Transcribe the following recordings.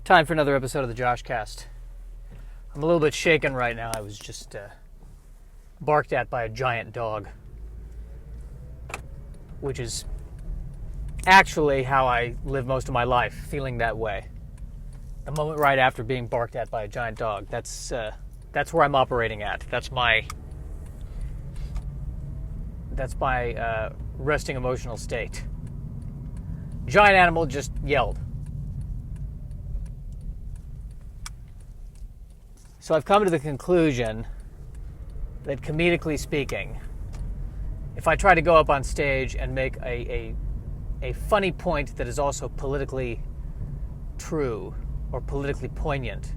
Time for another episode of the Josh Cast. I'm a little bit shaken right now. I was just barked at by a giant dog, which is actually how I live most of my life, feeling that way. The moment right after being barked at by a giant dog, that's where I'm operating at. That's my resting emotional state. Giant animal just yelled. So I've come to the conclusion that, comedically speaking, if I try to go up on stage and make a funny point that is also politically true or politically poignant,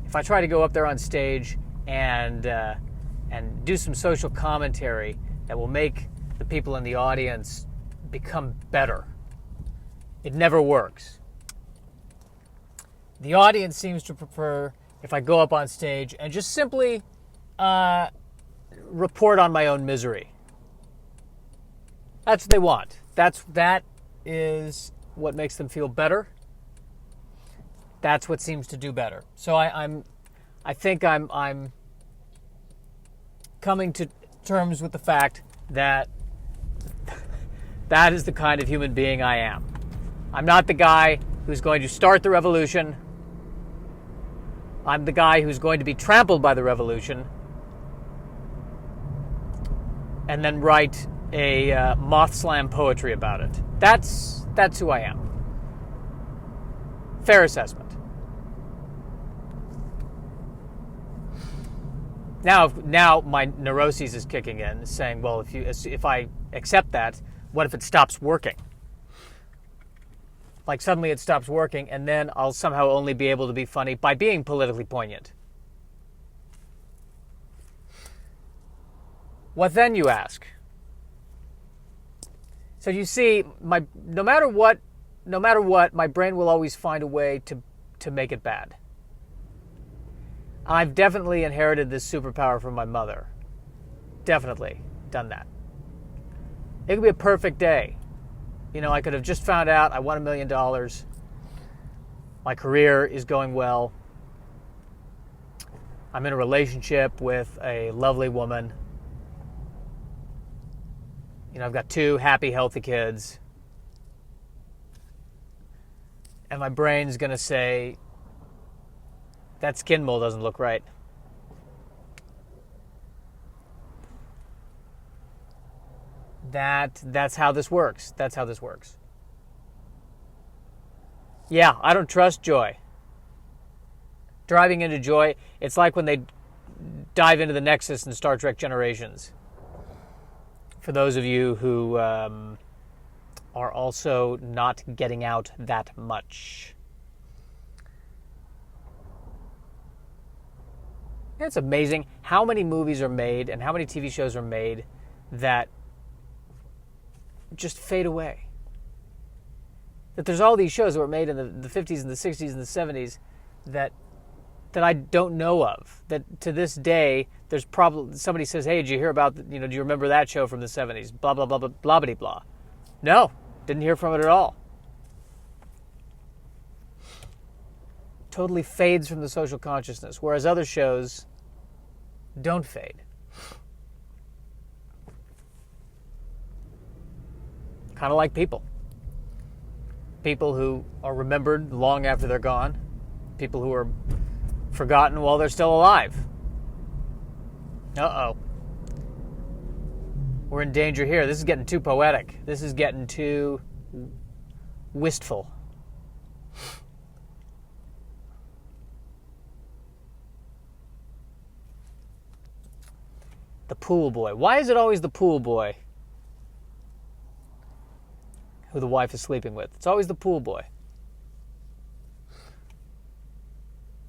if I try to go up there on stage and do some social commentary that will make the people in the audience become better, it never works. The audience seems to prefer if I go up on stage and just simply report on my own misery. That's what they want. That is what makes them feel better. That's what seems to do better. So I think I'm coming to terms with the fact that that is the kind of human being I am. I'm not the guy who's going to start the revolution. I'm the guy who's going to be trampled by the revolution and then write a moth slam poetry about it. That's who I am. Fair assessment. Now my neuroses is kicking in, saying, well, if I accept that, what if it stops working? Like suddenly it stops working, and then I'll somehow only be able to be funny by being politically poignant. What then, you ask? So you see, no matter what, my brain will always find a way to make it bad. I've definitely inherited this superpower from my mother. Definitely done that. It could be a perfect day. You know, I could have just found out I won $1 million. My career is going well. I'm in a relationship with a lovely woman. You know, I've got 2 happy, healthy kids. And my brain's going to say, that skin mold doesn't look right. That's how this works. That's how this works. Yeah, I don't trust joy. Driving into joy, it's like when they dive into the Nexus in Star Trek Generations. For those of you who are also not getting out that much. It's amazing how many movies are made and how many TV shows are made that just fade away. That there's all these shows that were made in the 50s and the 60s and the 70s that I don't know of. That to this day, there's probably somebody says, "Hey, did you hear about? Do you remember that show from the 70s?" Blah blah blah blah blah blah blah. No, didn't hear from it at all. Totally fades from the social consciousness, whereas other shows don't fade. Kind of like people. People who are remembered long after they're gone. People who are forgotten while they're still alive. Uh-oh. We're in danger here. This is getting too poetic. This is getting too wistful. The pool boy. Why is it always the pool boy who the wife is sleeping with? It's always the pool boy.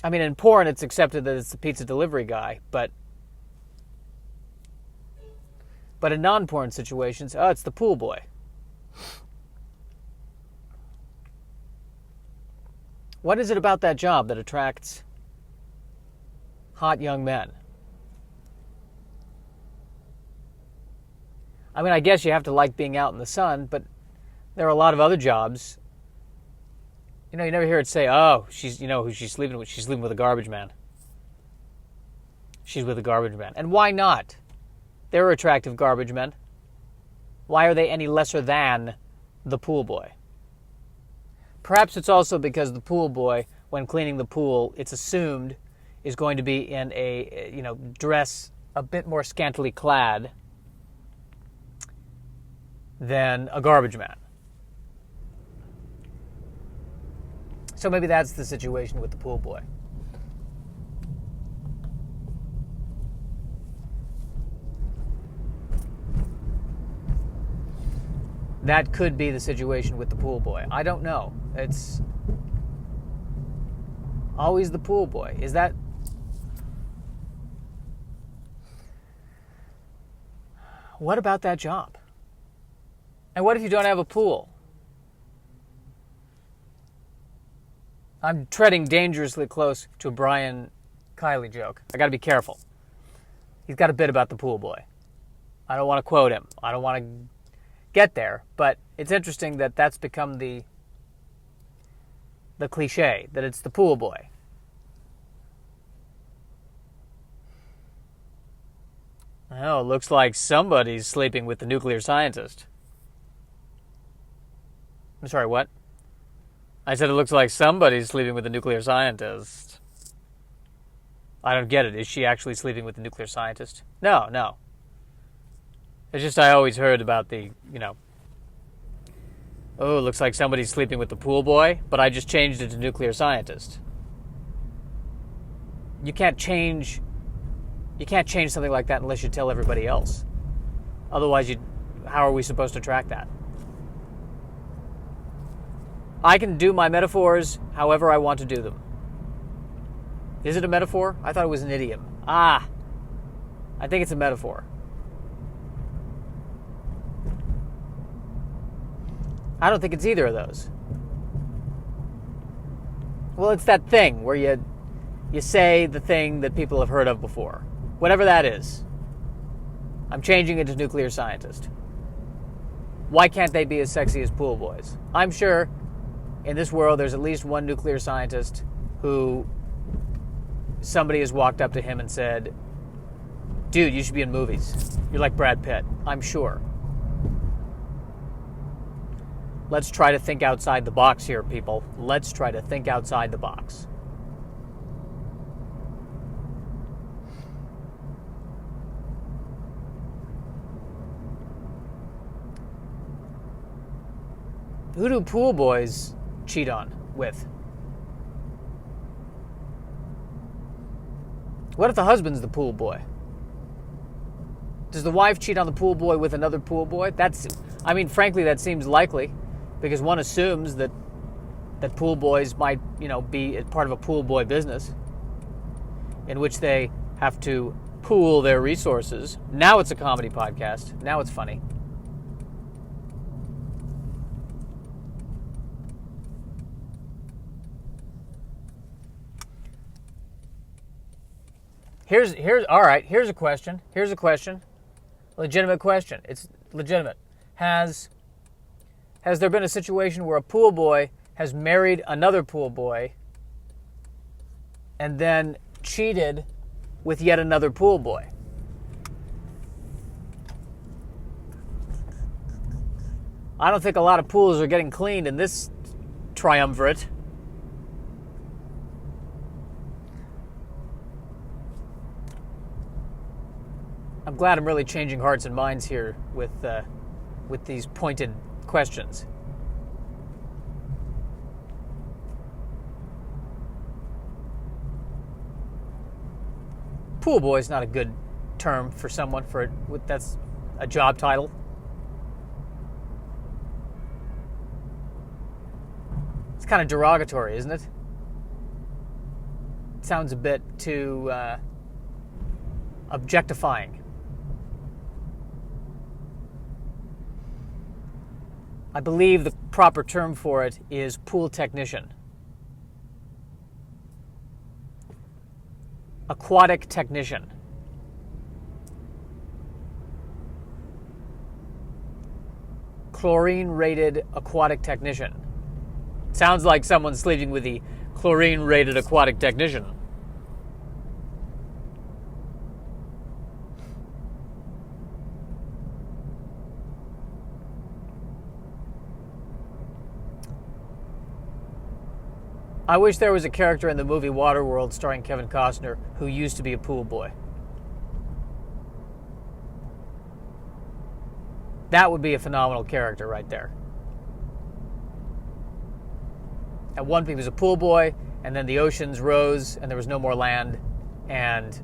I mean, in porn, it's accepted that it's the pizza delivery guy, but in non-porn situations, it's the pool boy. What is it about that job that attracts hot young men? I mean, I guess you have to like being out in the sun, but there are a lot of other jobs You know, you never hear it say, "Oh, she's, you know, who she's sleeping with? She's sleeping with a garbage man. She's with a garbage man." And why not? They're attractive garbage men. Why are they any lesser than the pool boy? Perhaps it's also because the pool boy, when cleaning the pool, it's assumed is going to be in a, you know, dress a bit more scantily clad than a garbage man. So maybe that's the situation with the pool boy. That could be the situation with the pool boy. I don't know. It's always the pool boy. Is that... What about that job? And what if you don't have a pool? I'm treading dangerously close to a Brian Kiley joke. I got to be careful. He's got a bit about the pool boy. I don't want to quote him. I don't want to get there, but it's interesting that that's become the cliche, that it's the pool boy. Oh, looks like somebody's sleeping with the nuclear scientist. I'm sorry, what? I said it looks like somebody's sleeping with the nuclear scientist. I don't get it. Is she actually sleeping with the nuclear scientist? No. It's just I always heard about the, you know, oh, looks like somebody's sleeping with the pool boy, but I just changed it to nuclear scientist. You can't change something like that unless you tell everybody else. Otherwise, how are we supposed to track that? I can do my metaphors however I want to do them. Is it a metaphor? I thought it was an idiom. I think it's a metaphor. I don't think it's either of those. Well, it's that thing where you say the thing that people have heard of before. Whatever that is. I'm changing it to nuclear scientist. Why can't they be as sexy as pool boys? I'm sure in this world there's at least one nuclear scientist who somebody has walked up to him and said, "Dude, you should be in movies. You're like Brad Pitt." I'm sure. Let's try to think outside the box here, people. Let's try to think outside the box. Who do pool boys cheat on with? What if the husband's the pool boy? Does the wife cheat on the pool boy with another pool boy? Frankly, that seems likely, because one assumes that pool boys might, be part of a pool boy business in which they have to pool their resources. Now it's a comedy podcast. Now it's funny. Here's a question. Legitimate question. It's legitimate. Has there been a situation where a pool boy has married another pool boy and then cheated with yet another pool boy? I don't think a lot of pools are getting cleaned in this triumvirate. I'm glad I'm really changing hearts and minds here with these pointed questions. Pool boy is not a good term for someone that's a job title. It's kind of derogatory, isn't it? It sounds a bit too objectifying. I believe the proper term for it is pool technician. Aquatic technician. Chlorine-rated aquatic technician. Sounds like someone sleeping with the chlorine-rated aquatic technician. I wish there was a character in the movie Waterworld starring Kevin Costner who used to be a pool boy. That would be a phenomenal character right there. At one point he was a pool boy, and then the oceans rose, and there was no more land, and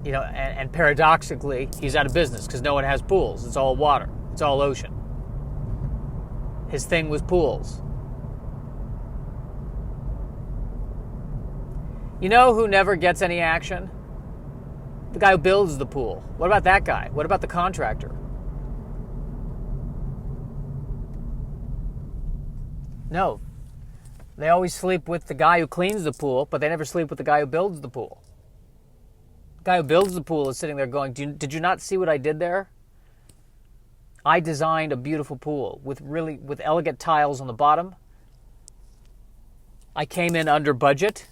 and paradoxically, he's out of business because no one has pools. It's all water. It's all ocean. His thing was pools. You know who never gets any action? The guy who builds the pool. What about that guy? What about the contractor? No. They always sleep with the guy who cleans the pool, but they never sleep with the guy who builds the pool. The guy who builds the pool is sitting there going, did you not see what I did there? I designed a beautiful pool with elegant tiles on the bottom. I came in under budget.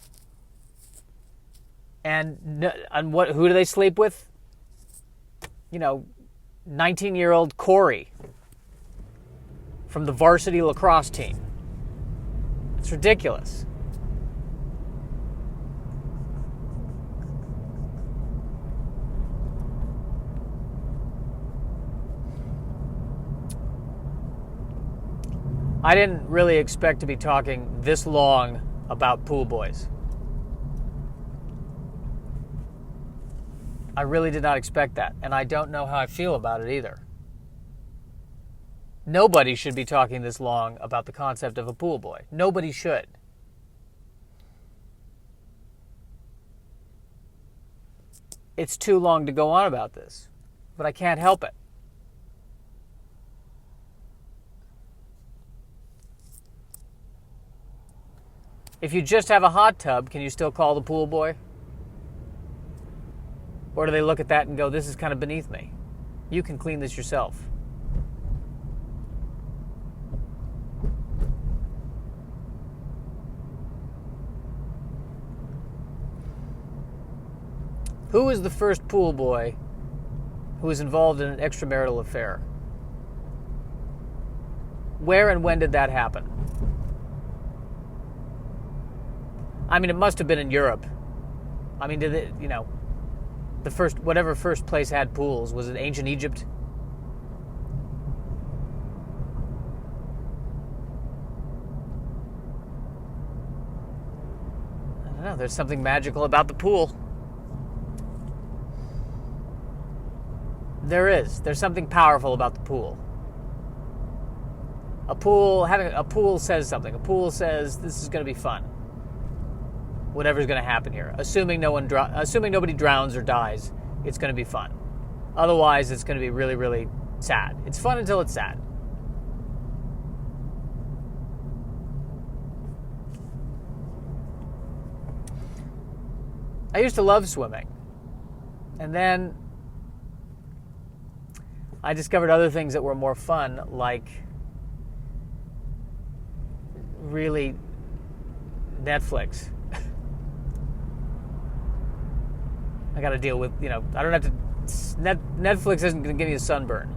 And who do they sleep with? 19-year-old Corey from the varsity lacrosse team. It's ridiculous. I didn't really expect to be talking this long about pool boys. I really did not expect that, and I don't know how I feel about it either. Nobody should be talking this long about the concept of a pool boy. Nobody should. It's too long to go on about this, but I can't help it. If you just have a hot tub, can you still call the pool boy? Or do they look at that and go, this is kind of beneath me? You can clean this yourself. Who was the first pool boy who was involved in an extramarital affair? Where and when did that happen? I mean, it must have been in Europe. I mean, did it, whatever first place had pools, was it ancient Egypt? I don't know, there's something magical about the pool. There is. There's something powerful about the pool. Having a pool says something. A pool says this is going to be fun. Whatever's going to happen here, assuming nobody drowns or dies, it's going to be fun. Otherwise, it's going to be really, really sad. It's fun until it's sad. I used to love swimming, and then I discovered other things that were more fun, like really Netflix. I got to deal with, I don't have to, Netflix isn't going to give me a sunburn.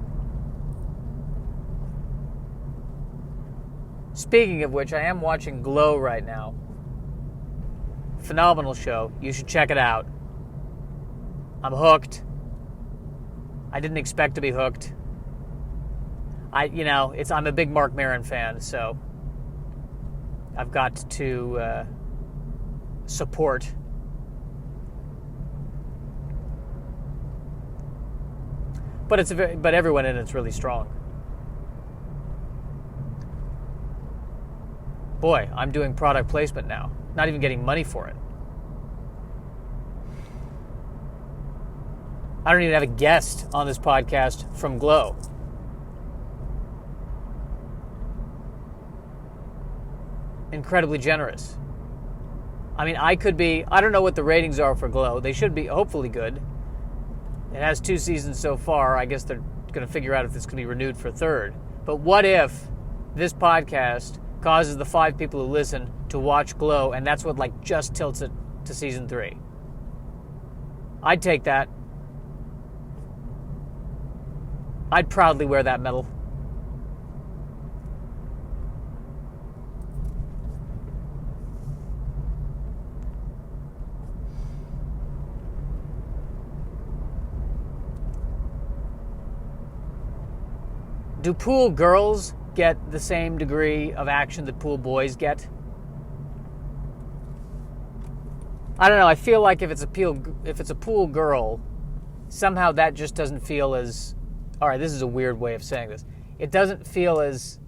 Speaking of which, I am watching Glow right now. Phenomenal show. You should check it out. I'm hooked. I didn't expect to be hooked. I'm a big Marc Maron fan, so I've got to support. But everyone in it's really strong. Boy, I'm doing product placement now. Not even getting money for it. I don't even have a guest on this podcast from Glow. Incredibly generous. I mean, I don't know what the ratings are for Glow. They should be hopefully good. It has 2 seasons so far. I guess they're going to figure out if this can be renewed for a third. But what if this podcast causes the 5 people who listen to watch Glow, and that's what just tilts it to season 3? I'd take that. I'd proudly wear that medal. Do pool girls get the same degree of action that pool boys get? I don't know. I feel like if it's a pool girl, somehow that just doesn't feel as... All right, this is a weird way of saying this. It doesn't feel as,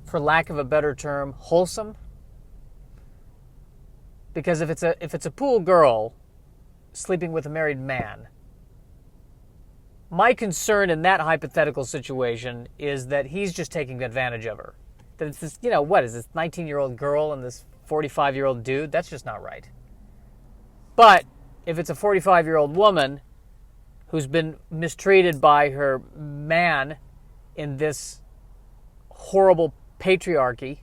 for lack of a better term, wholesome. Because if it's a pool girl sleeping with a married man, my concern in that hypothetical situation is that he's just taking advantage of her. That it's this, what is this 19-year-old girl and this 45-year-old dude? That's just not right. But if it's a 45-year-old woman who's been mistreated by her man in this horrible patriarchy,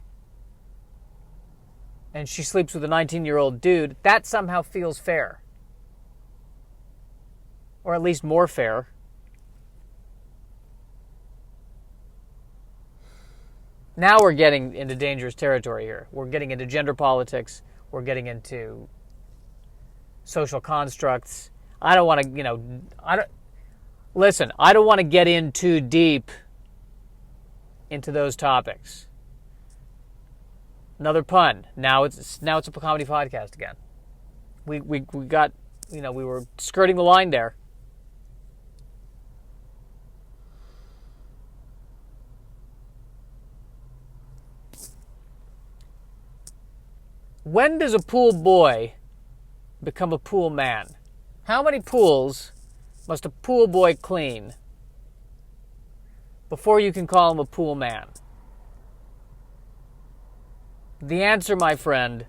and she sleeps with a 19-year-old dude, that somehow feels fair. Or at least more fair. Now we're getting into dangerous territory here. We're getting into gender politics. We're getting into social constructs. I don't want to, I don't want to get in too deep into those topics. Another pun. Now it's a comedy podcast again. We got, we were skirting the line there. When does a pool boy become a pool man? How many pools must a pool boy clean before you can call him a pool man? The answer, my friend,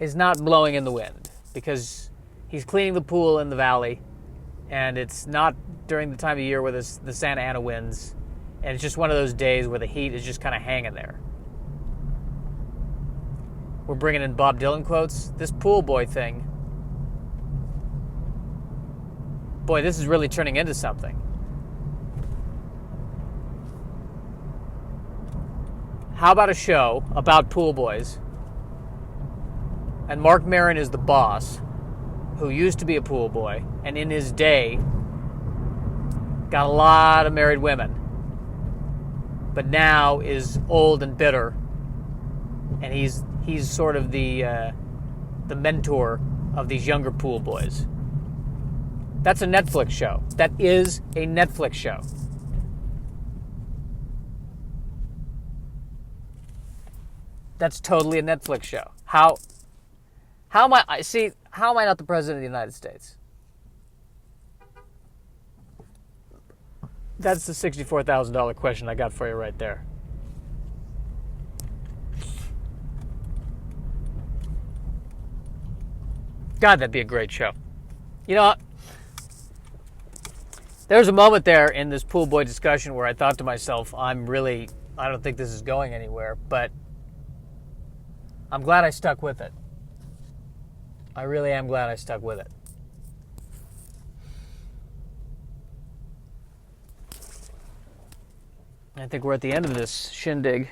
is not blowing in the wind, because he's cleaning the pool in the valley, and it's not during the time of year where the Santa Ana winds, and it's just one of those days where the heat is just kind of hanging there. We're bringing in Bob Dylan quotes. This pool boy thing. Boy, this is really turning into something. How about a show about pool boys? And Marc Maron is the boss, who used to be a pool boy, and in his day got a lot of married women, but now is old and bitter, and he's sort of the mentor of these younger pool boys. That's a Netflix show. That is a Netflix show. That's totally a Netflix show. How am I not the president of the United States? That's the $64,000 question I got for you right there. God, that'd be a great show. There's a moment there in this pool boy discussion where I thought to myself, I don't think this is going anywhere, but I'm glad I stuck with it. I really am glad I stuck with it. I think we're at the end of this shindig.